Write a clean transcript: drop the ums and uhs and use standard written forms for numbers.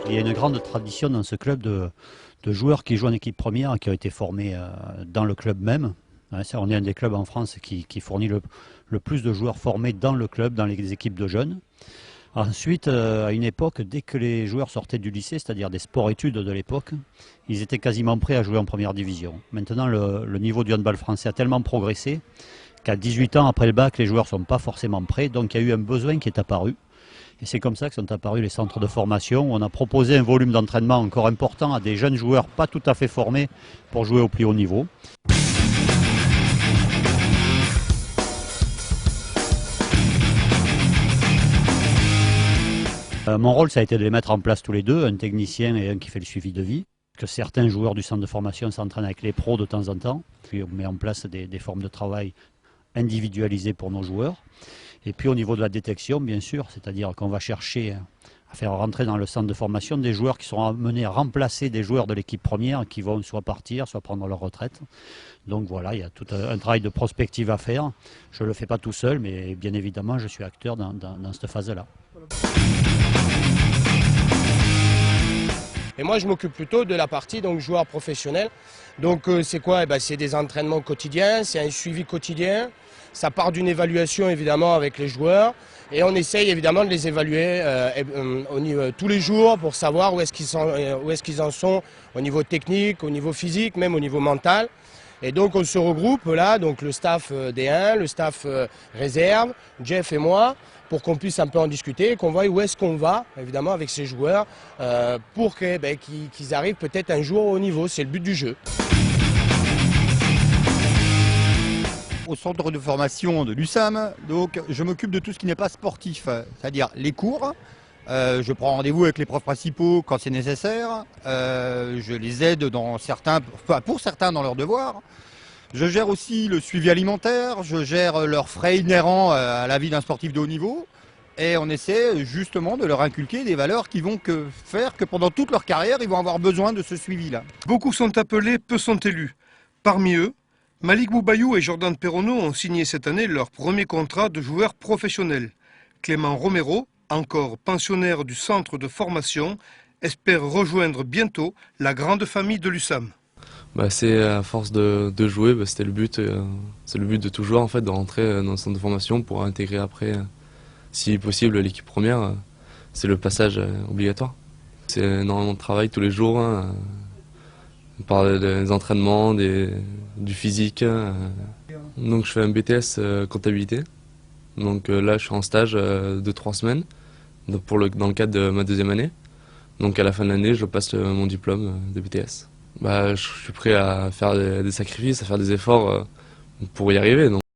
Il y a une grande tradition dans ce club de joueurs qui jouent en équipe première, qui ont été formés dans le club même. On est un des clubs en France qui fournit le plus de joueurs formés dans le club, dans les équipes de jeunes. Ensuite, à une époque, dès que les joueurs sortaient du lycée, c'est-à-dire des sports-études de l'époque, ils étaient quasiment prêts à jouer en première division. Maintenant, le niveau du handball français a tellement progressé qu'à 18 ans après le bac, les joueurs ne sont pas forcément prêts. Donc il y a eu un besoin qui est apparu. Et c'est comme ça que sont apparus les centres de formation, où on a proposé un volume d'entraînement encore important à des jeunes joueurs pas tout à fait formés pour jouer au plus haut niveau. Mon rôle, ça a été de les mettre en place tous les deux, un technicien et un qui fait le suivi de vie. Que certains joueurs du centre de formation s'entraînent avec les pros de temps en temps. Puis on met en place des formes de travail individualisées pour nos joueurs. Et puis au niveau de la détection, bien sûr, c'est-à-dire qu'on va chercher à faire rentrer dans le centre de formation des joueurs qui seront amenés à remplacer des joueurs de l'équipe première qui vont soit partir, soit prendre leur retraite. Donc voilà, il y a tout un travail de prospective à faire. Je ne le fais pas tout seul, mais bien évidemment, je suis acteur dans cette phase-là. Et moi, je m'occupe plutôt de la partie donc joueur professionnel. Donc c'est quoi? C'est des entraînements quotidiens, c'est un suivi quotidien. Ça part d'une évaluation évidemment avec les joueurs et on essaye évidemment de les évaluer tous les jours pour savoir où est-ce qu'ils en sont au niveau technique, au niveau physique, même au niveau mental. Et donc on se regroupe là, donc le staff D1, le staff réserve, Jeff et moi, pour qu'on puisse un peu en discuter et qu'on voie où est-ce qu'on va, évidemment, avec ces joueurs, pour qu'ils arrivent peut-être un jour au niveau. C'est le but du jeu. Au centre de formation de l'USAM, donc je m'occupe de tout ce qui n'est pas sportif, c'est-à-dire les cours. Je prends rendez-vous avec les profs principaux quand c'est nécessaire. Je les aide pour certains dans leurs devoirs. Je gère aussi le suivi alimentaire, je gère leurs frais inhérents à la vie d'un sportif de haut niveau. Et on essaie justement de leur inculquer des valeurs qui vont faire que pendant toute leur carrière, ils vont avoir besoin de ce suivi-là. Beaucoup sont appelés, peu sont élus. Parmi eux, Malik Boubayou et Jordan Perronneau ont signé cette année leur premier contrat de joueur professionnel. Clément Romero, encore pensionnaire du centre de formation, espère rejoindre bientôt la grande famille de l'USAM. C'est à force de jouer, c'était le but. C'est le but de tout joueur en fait, de rentrer dans le centre de formation pour intégrer après, si possible, l'équipe première. C'est le passage obligatoire. C'est énormément de travail tous les jours. On parle des entraînements, du physique. Donc je fais un BTS comptabilité. Donc là je suis en stage de 3 semaines dans le cadre de ma deuxième année. Donc à la fin de l'année je passe mon diplôme de BTS. Je suis prêt à faire des sacrifices, à faire des efforts pour y arriver. Donc.